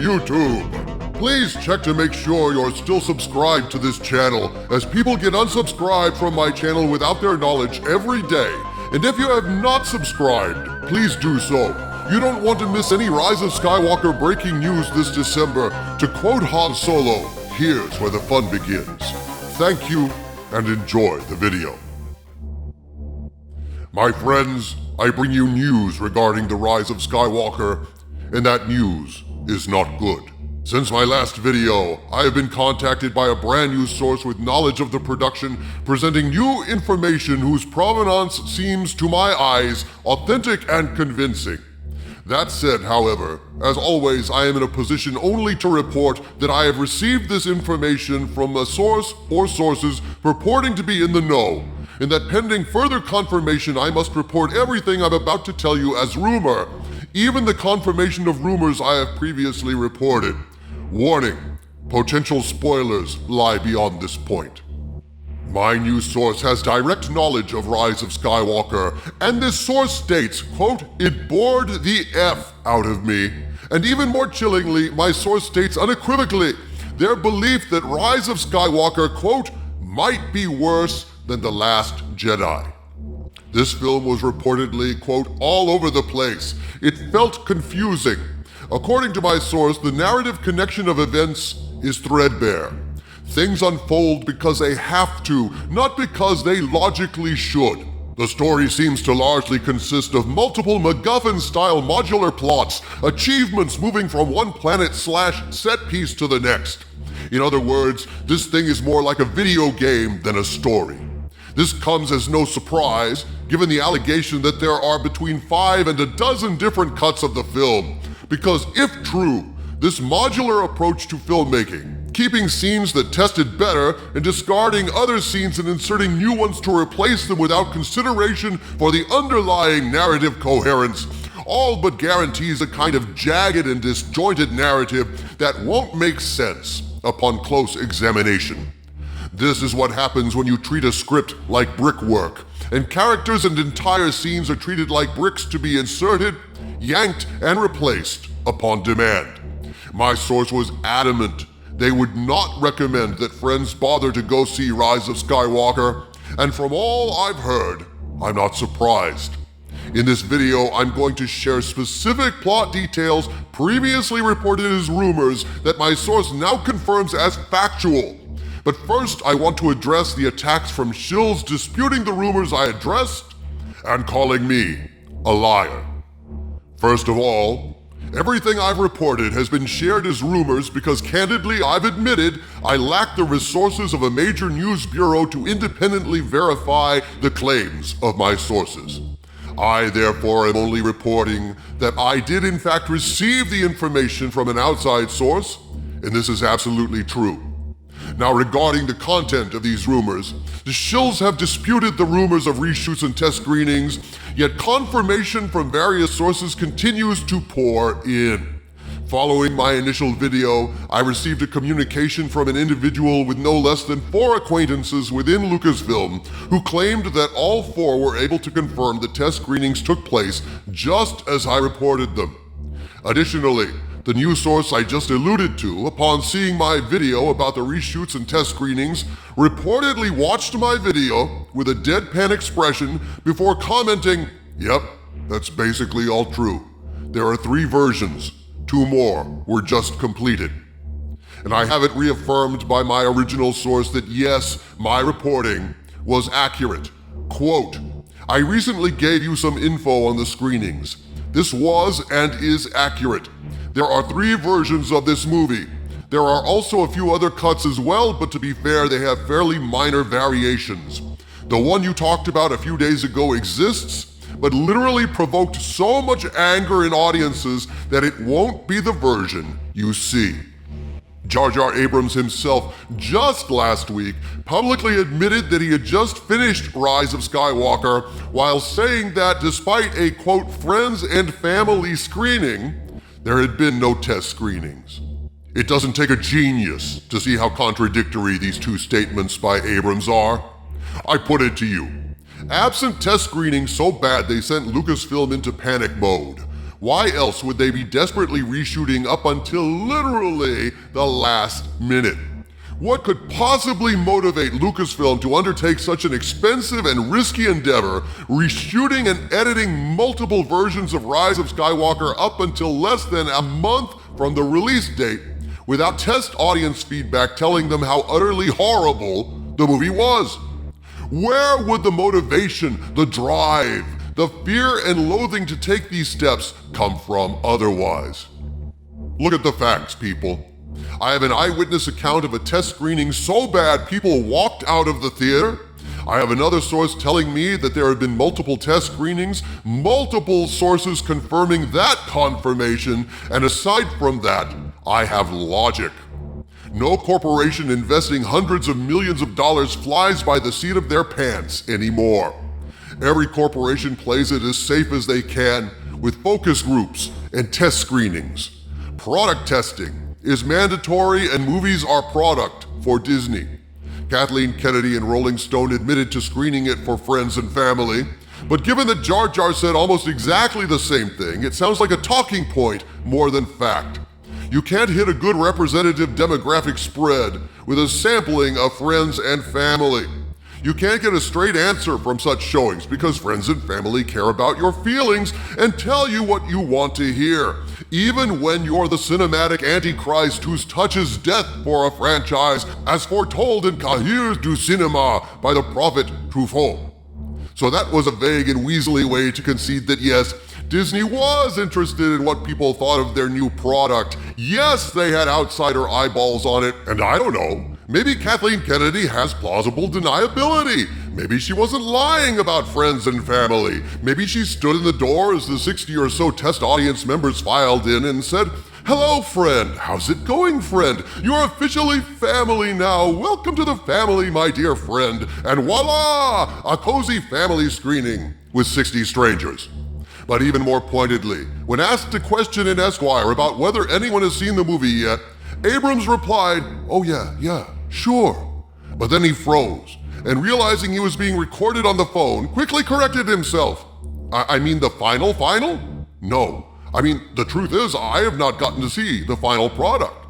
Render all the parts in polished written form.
YouTube. Please check to make sure you're still subscribed to this channel, as people get unsubscribed from my channel without their knowledge every day. And if you have not subscribed, please do so. You don't want to miss any Rise of Skywalker breaking news this December. To quote Han Solo, here's where the fun begins. Thank you, and enjoy the video. My friends, I bring you news regarding the Rise of Skywalker, and that news is not good. Since my last video, I have been contacted by a brand new source with knowledge of the production, presenting new information whose provenance seems, to my eyes, authentic and convincing. That said, however, as always, I am in a position only to report that I have received this information from a source or sources purporting to be in the know, and that pending further confirmation, I must report everything I'm about to tell you as rumor, even the confirmation of rumors I have previously reported. Warning, potential spoilers lie beyond this point. My news source has direct knowledge of Rise of Skywalker, and this source states, quote, "It bored the F out of me." And even more chillingly, my source states unequivocally their belief that Rise of Skywalker, quote, "might be worse than The Last Jedi." This film was reportedly, quote, "all over the place. It felt confusing. According to my source, the narrative connection of events is threadbare. Things unfold because they have to, not because they logically should. The story seems to largely consist of multiple MacGuffin-style modular plots, achievements moving from one planet/set piece to the next. In other words, this thing is more like a video game than a story. This comes as no surprise, given the allegation that there are between 5 and a dozen different cuts of the film. Because if true, this modular approach to filmmaking, keeping scenes that tested better and discarding other scenes and inserting new ones to replace them without consideration for the underlying narrative coherence, all but guarantees a kind of jagged and disjointed narrative that won't make sense upon close examination. This is what happens when you treat a script like brickwork, and characters and entire scenes are treated like bricks to be inserted, yanked, and replaced upon demand. My source was adamant they would not recommend that friends bother to go see Rise of Skywalker, and from all I've heard, I'm not surprised. In this video, I'm going to share specific plot details previously reported as rumors that my source now confirms as factual. But first, I want to address the attacks from shills disputing the rumors I addressed and calling me a liar. First of all, everything I've reported has been shared as rumors because candidly, I've admitted I lack the resources of a major news bureau to independently verify the claims of my sources. I, therefore, am only reporting that I did in fact receive the information from an outside source, and this is absolutely true. Now, regarding the content of these rumors, the shills have disputed the rumors of reshoots and test screenings, yet confirmation from various sources continues to pour in. Following my initial video, I received a communication from an individual with no less than 4 acquaintances within Lucasfilm who claimed that all 4 were able to confirm the test screenings took place just as I reported them. Additionally, the news source I just alluded to, upon seeing my video about the reshoots and test screenings, reportedly watched my video with a deadpan expression before commenting, "Yep, that's basically all true. There are 3 versions. 2 more were just completed." And I have it reaffirmed by my original source that yes, my reporting was accurate. Quote, "I recently gave you some info on the screenings. This was and is accurate. There are 3 versions of this movie. There are also a few other cuts as well, but to be fair, they have fairly minor variations. The one you talked about a few days ago exists, but literally provoked so much anger in audiences that it won't be the version you see." Jar Jar Abrams himself just last week publicly admitted that he had just finished Rise of Skywalker while saying that despite a, quote, "friends and family screening," there had been no test screenings. It doesn't take a genius to see how contradictory these 2 statements by Abrams are. I put it to you. Absent test screenings so bad they sent Lucasfilm into panic mode. Why else would they be desperately reshooting up until literally the last minute? What could possibly motivate Lucasfilm to undertake such an expensive and risky endeavor, reshooting and editing multiple versions of Rise of Skywalker up until less than a month from the release date, without test audience feedback telling them how utterly horrible the movie was? Where would the motivation, the drive, the fear and loathing to take these steps come from otherwise? Look at the facts, people. I have an eyewitness account of a test screening so bad people walked out of the theater. I have another source telling me that there have been multiple test screenings, multiple sources confirming that confirmation, and aside from that, I have logic. No corporation investing hundreds of millions of dollars flies by the seat of their pants anymore. Every corporation plays it as safe as they can with focus groups and test screenings. Product testing is mandatory and movies are product for Disney. Kathleen Kennedy and Rolling Stone admitted to screening it for friends and family, but given that Jar Jar said almost exactly the same thing, it sounds like a talking point more than fact. You can't hit a good representative demographic spread with a sampling of friends and family. You can't get a straight answer from such showings because friends and family care about your feelings and tell you what you want to hear, even when you're the cinematic antichrist whose touch is death for a franchise, as foretold in Cahiers du Cinéma by the prophet Truffaut. So that was a vague and weaselly way to concede that yes, Disney was interested in what people thought of their new product. Yes, they had outsider eyeballs on it, and I don't know, maybe Kathleen Kennedy has plausible deniability. Maybe she wasn't lying about friends and family. Maybe she stood in the door as the 60 or so test audience members filed in and said, "Hello, friend. How's it going, friend? You're officially family now. Welcome to the family, my dear friend." And voila, a cozy family screening with 60 strangers. But even more pointedly, when asked a question in Esquire about whether anyone has seen the movie yet, Abrams replied, "Oh yeah, sure." But then he froze, and realizing he was being recorded on the phone, quickly corrected himself. I mean the final? No. I mean, the truth is, I have not gotten to see the final product.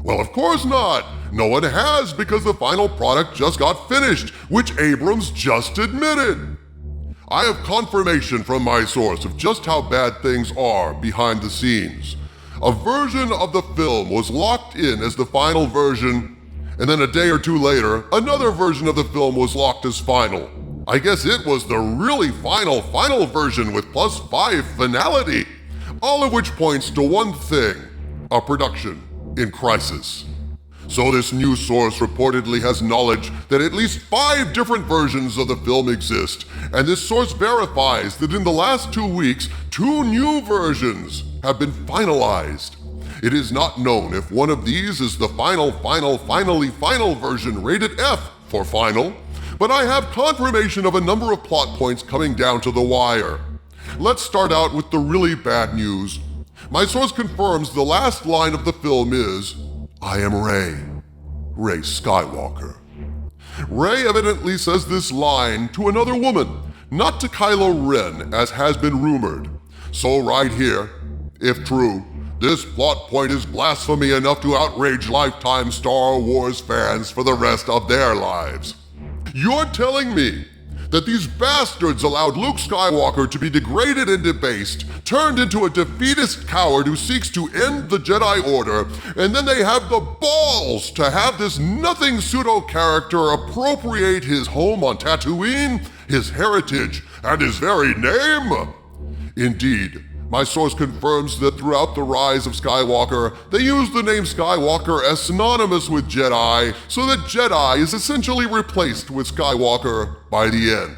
Well, of course not. No one has, because the final product just got finished, which Abrams just admitted. I have confirmation from my source of just how bad things are behind the scenes. A version of the film was locked in as the final version, and then a day or two later, another version of the film was locked as final. I guess it was the really final version with +5 finality. All of which points to one thing: a production in crisis. So this news source reportedly has knowledge that at least 5 different versions of the film exist, and this source verifies that in the last 2 weeks, 2 new versions have been finalized. It is not known if one of these is the final version rated F for final, but I have confirmation of a number of plot points coming down to the wire. Let's start out with the really bad news. My source confirms the last line of the film is, "I am Rey Skywalker." Rey evidently says this line to another woman, not to Kylo Ren, as has been rumored. So right here, if true, this plot point is blasphemy enough to outrage lifetime Star Wars fans for the rest of their lives. You're telling me that these bastards allowed Luke Skywalker to be degraded and debased, turned into a defeatist coward who seeks to end the Jedi Order, and then they have the balls to have this nothing pseudo-character appropriate his home on Tatooine, his heritage, and his very name? Indeed, my source confirms that throughout the Rise of Skywalker, they use the name Skywalker as synonymous with Jedi, so that Jedi is essentially replaced with Skywalker by the end.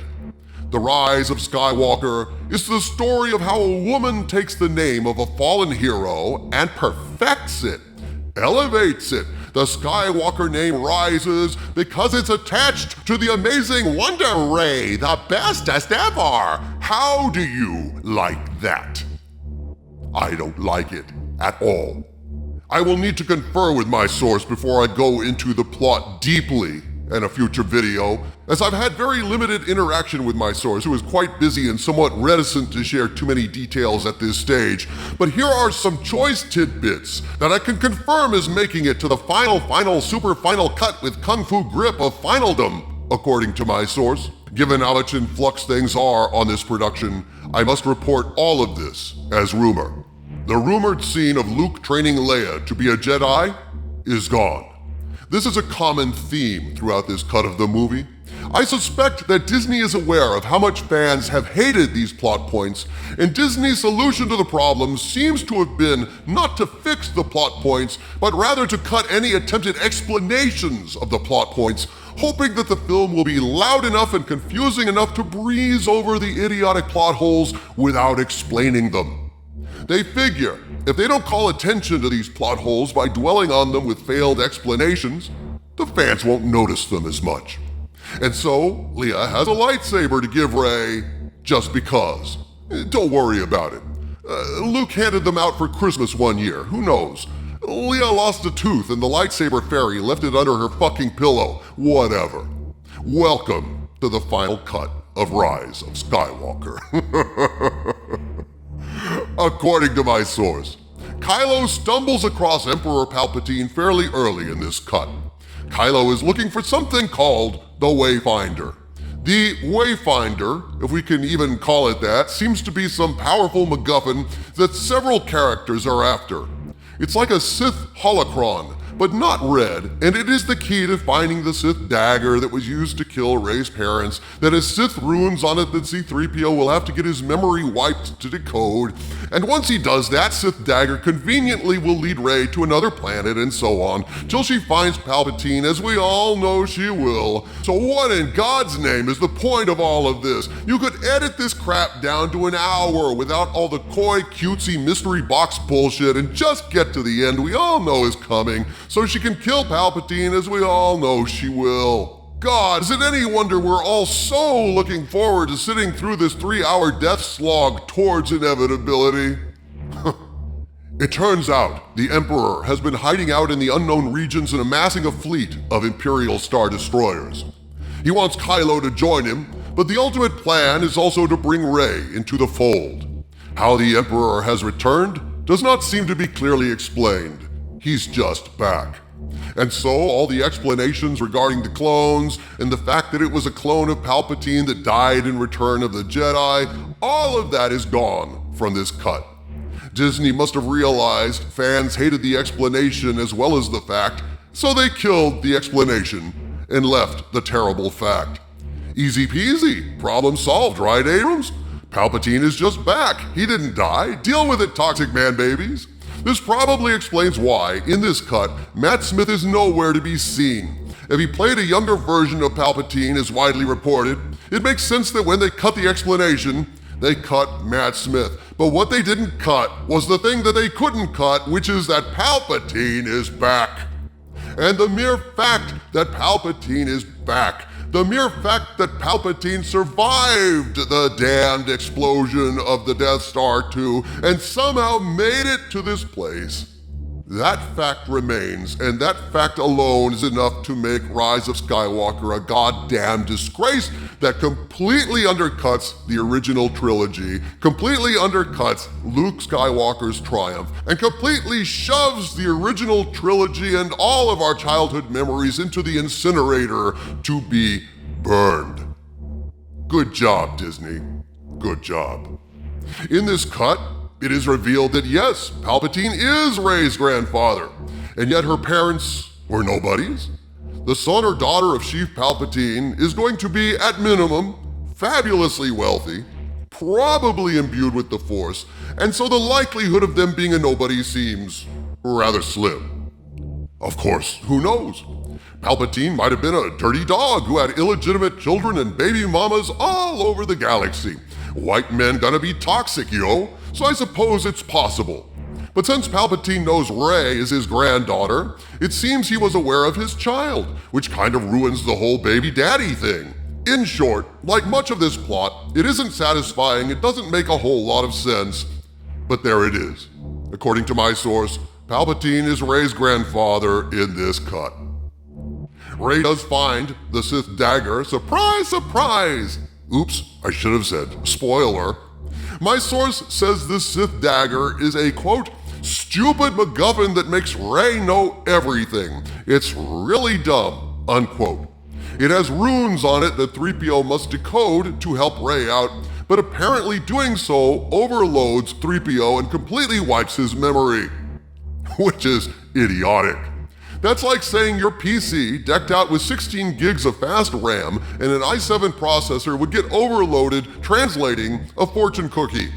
The Rise of Skywalker is the story of how a woman takes the name of a fallen hero and perfects it, elevates it. The Skywalker name rises because it's attached to the amazing Wonder Rey, the bestest ever. How do you like that? I don't like it at all. I will need to confer with my source before I go into the plot deeply and a future video, as I've had very limited interaction with my source, who is quite busy and somewhat reticent to share too many details at this stage. But here are some choice tidbits that I can confirm is making it to the final super final cut with Kung Fu grip of finaldom, according to my source. Given how much in flux things are on this production, I must report all of this as rumor. The rumored scene of Luke training Leia to be a Jedi is gone. This is a common theme throughout this cut of the movie. I suspect that Disney is aware of how much fans have hated these plot points, and Disney's solution to the problem seems to have been not to fix the plot points, but rather to cut any attempted explanations of the plot points, hoping that the film will be loud enough and confusing enough to breeze over the idiotic plot holes without explaining them. They figure if they don't call attention to these plot holes by dwelling on them with failed explanations, the fans won't notice them as much. And so, Leia has a lightsaber to give Rey just because. Don't worry about it. Luke handed them out for Christmas one year, who knows? Leia lost a tooth and the lightsaber fairy left it under her fucking pillow, whatever. Welcome to the final cut of Rise of Skywalker. According to my source, Kylo stumbles across Emperor Palpatine fairly early in this cut. Kylo is looking for something called the Wayfinder. The Wayfinder, if we can even call it that, seems to be some powerful MacGuffin that several characters are after. It's like a Sith holocron, but not red, and it is the key to finding the Sith dagger that was used to kill Rey's parents, that has Sith runes on it that C-3PO will have to get his memory wiped to decode, and once he does that, Sith dagger conveniently will lead Rey to another planet and so on, till she finds Palpatine, as we all know she will. So what in God's name is the point of all of this? You could edit this crap down to an hour without all the coy, cutesy mystery box bullshit and just get to the end we all know is coming, so she can kill Palpatine, as we all know she will. God, is it any wonder we're all so looking forward to sitting through this 3-hour death slog towards inevitability? It turns out the Emperor has been hiding out in the unknown regions and amassing a fleet of Imperial Star Destroyers. He wants Kylo to join him, but the ultimate plan is also to bring Rey into the fold. How the Emperor has returned does not seem to be clearly explained. He's just back. And so all the explanations regarding the clones and the fact that it was a clone of Palpatine that died in Return of the Jedi, all of that is gone from this cut. Disney must have realized fans hated the explanation as well as the fact, so they killed the explanation and left the terrible fact. Easy peasy, problem solved, right, Abrams? Palpatine is just back. He didn't die. Deal with it, toxic man babies. This probably explains why, in this cut, Matt Smith is nowhere to be seen. If he played a younger version of Palpatine, as widely reported, it makes sense that when they cut the explanation, they cut Matt Smith. But what they didn't cut was the thing that they couldn't cut, which is that Palpatine is back. And the mere fact that Palpatine is back, the mere fact that Palpatine survived the damned explosion of the Death Star 2 and somehow made it to this place, that fact remains, and that fact alone is enough to make Rise of Skywalker a goddamn disgrace that completely undercuts the original trilogy, completely undercuts Luke Skywalker's triumph, and completely shoves the original trilogy and all of our childhood memories into the incinerator to be burned. Good job, Disney. Good job. In this cut, it is revealed that yes, Palpatine is Rey's grandfather, and yet her parents were nobodies. The son or daughter of Sheev Palpatine is going to be, at minimum, fabulously wealthy, probably imbued with the Force, and so the likelihood of them being a nobody seems rather slim. Of course, who knows? Palpatine might have been a dirty dog who had illegitimate children and baby mamas all over the galaxy. White men gonna be toxic, yo, so I suppose it's possible. But since Palpatine knows Rey is his granddaughter, it seems he was aware of his child, which kind of ruins the whole baby daddy thing. In short, like much of this plot, it isn't satisfying, it doesn't make a whole lot of sense, but there it is. According to my source, Palpatine is Rey's grandfather in this cut. Rey does find the Sith dagger. Surprise, surprise! Oops, I should have said spoiler. My source says this Sith dagger is a, quote, stupid MacGuffin that makes Rey know everything. It's really dumb, unquote. It has runes on it that 3PO must decode to help Rey out, but apparently doing so overloads 3PO and completely wipes his memory, which is idiotic. That's like saying your PC, decked out with 16 gigs of fast RAM and an i7 processor, would get overloaded translating a fortune cookie.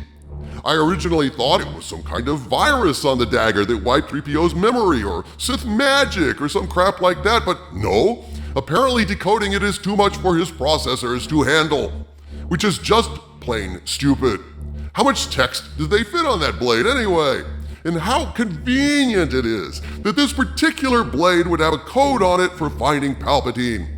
I originally thought it was some kind of virus on the dagger that wiped 3PO's memory, or Sith magic, or some crap like that, but no. Apparently decoding it is too much for his processors to handle, which is just plain stupid. How much text did they fit on that blade anyway? And how convenient it is that this particular blade would have a code on it for finding Palpatine.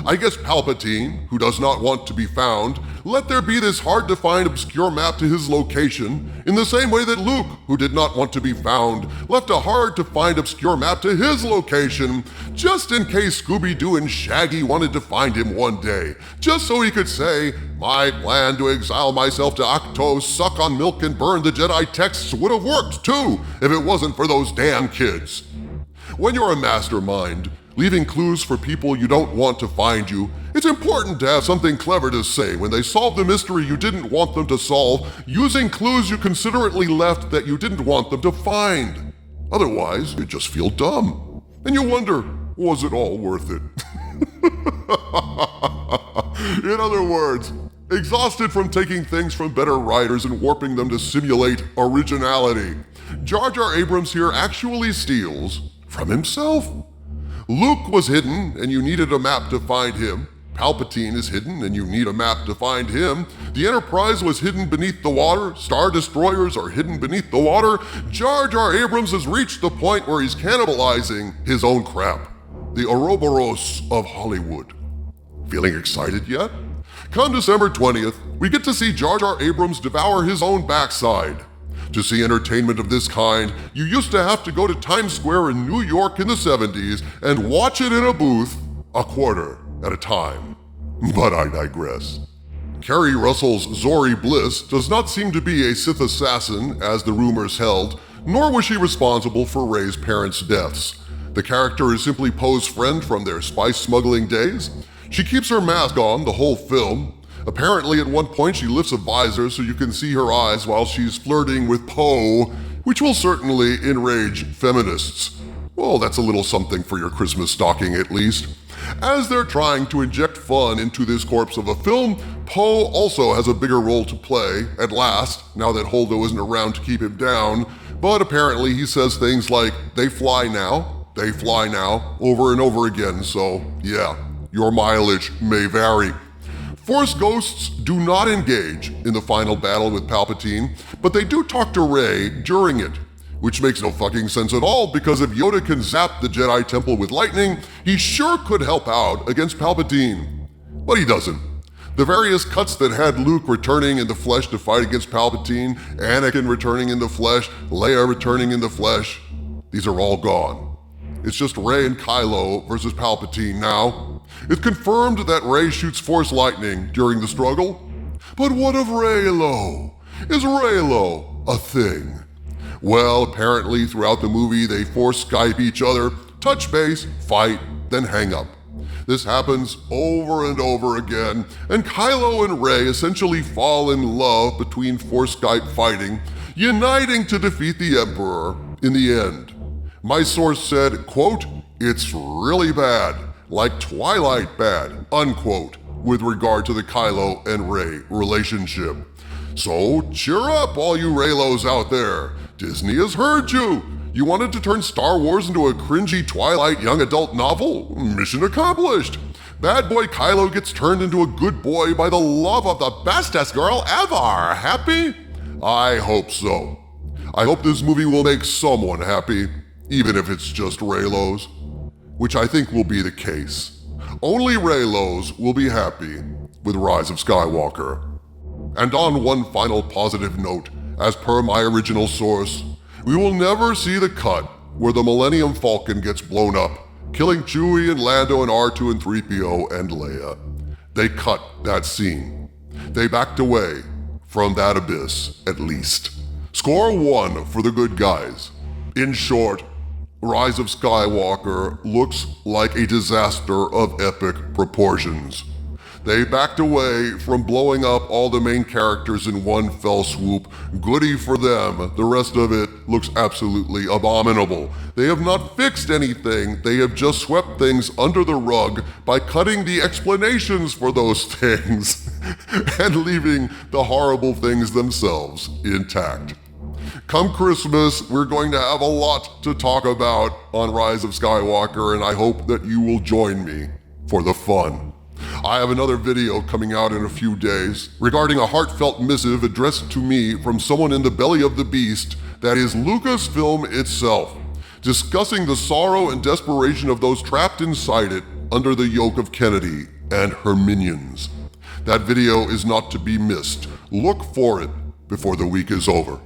I guess Palpatine, who does not want to be found, let there be this hard-to-find obscure map to his location, in the same way that Luke, who did not want to be found, left a hard-to-find obscure map to his location, just in case Scooby-Doo and Shaggy wanted to find him one day, just so he could say, my plan to exile myself to Octo, suck on milk and burn the Jedi texts would have worked too, if it wasn't for those damn kids. When you're a mastermind, leaving clues for people you don't want to find you, it's important to have something clever to say when they solve the mystery you didn't want them to solve, using clues you considerately left that you didn't want them to find. Otherwise, you just feel dumb. And you wonder, was it all worth it? In other words, exhausted from taking things from better writers and warping them to simulate originality, Jar Jar Abrams here actually steals from himself. Luke was hidden, and you needed a map to find him. Palpatine is hidden, and you need a map to find him. The Enterprise was hidden beneath the water. Star Destroyers are hidden beneath the water. Jar Jar Abrams has reached the point where he's cannibalizing his own crap. The Ouroboros of Hollywood. Feeling excited yet? Come December 20th, we get to see Jar Jar Abrams devour his own backside. To see entertainment of this kind, you used to have to go to Times Square in New York in the 70s and watch it in a booth, a quarter at a time. But I digress. Kerry Russell's Zori Bliss does not seem to be a Sith assassin, as the rumors held, nor was she responsible for Rey's parents' deaths. The character is simply Poe's friend from their spice smuggling days. She keeps her mask on the whole film. Apparently, at one point, she lifts a visor so you can see her eyes while she's flirting with Poe, which will certainly enrage feminists. Well, that's a little something for your Christmas stocking, at least. As they're trying to inject fun into this corpse of a film, Poe also has a bigger role to play, at last, now that Holdo isn't around to keep him down. But apparently he says things like, they fly now, over and over again, so yeah, your mileage may vary. Force ghosts do not engage in the final battle with Palpatine, but they do talk to Rey during it, which makes no fucking sense at all, because if Yoda can zap the Jedi Temple with lightning, he sure could help out against Palpatine. But he doesn't. The various cuts that had Luke returning in the flesh to fight against Palpatine, Anakin returning in the flesh, Leia returning in the flesh, these are all gone. It's just Rey and Kylo versus Palpatine now. It's confirmed that Rey shoots Force lightning during the struggle. But what of Reylo? Is Reylo a thing? Well, apparently throughout the movie they Force Skype each other, touch base, fight, then hang up. This happens over and over again, and Kylo and Rey essentially fall in love between Force Skype fighting, uniting to defeat the Emperor in the end. My source said, quote, it's really bad, like Twilight bad, unquote, with regard to the Kylo and Rey relationship. So cheer up, all you Reylos out there. Disney has heard you. You wanted to turn Star Wars into a cringy Twilight young adult novel? Mission accomplished. Bad boy Kylo gets turned into a good boy by the love of the bestest girl ever. Happy? I hope so. I hope this movie will make someone happy, even if it's just Reylos, which I think will be the case. Only Reylos will be happy with Rise of Skywalker. And on one final positive note, as per my original source, we will never see the cut where the Millennium Falcon gets blown up, killing Chewie and Lando and R2 and 3PO and Leia. They cut that scene. They backed away from that abyss, at least. Score 1 for the good guys. In short, Rise of Skywalker looks like a disaster of epic proportions. They backed away from blowing up all the main characters in one fell swoop. Goody for them. The rest of it looks absolutely abominable. They have not fixed anything. They have just swept things under the rug by cutting the explanations for those things and leaving the horrible things themselves intact. Come Christmas, we're going to have a lot to talk about on Rise of Skywalker, and I hope that you will join me for the fun. I have another video coming out in a few days regarding a heartfelt missive addressed to me from someone in the belly of the beast that is Lucasfilm itself, discussing the sorrow and desperation of those trapped inside it under the yoke of Kennedy and her minions. That video is not to be missed. Look for it before the week is over.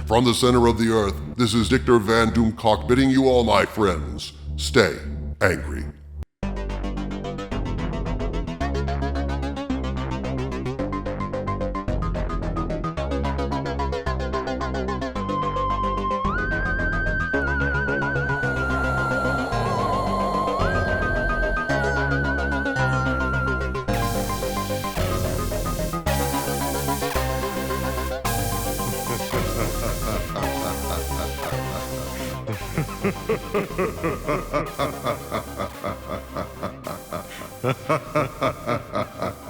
From the center of the earth, this is Dictor Van Doomcock bidding you all, my friends, stay angry. Ha ha ha ha ha ha.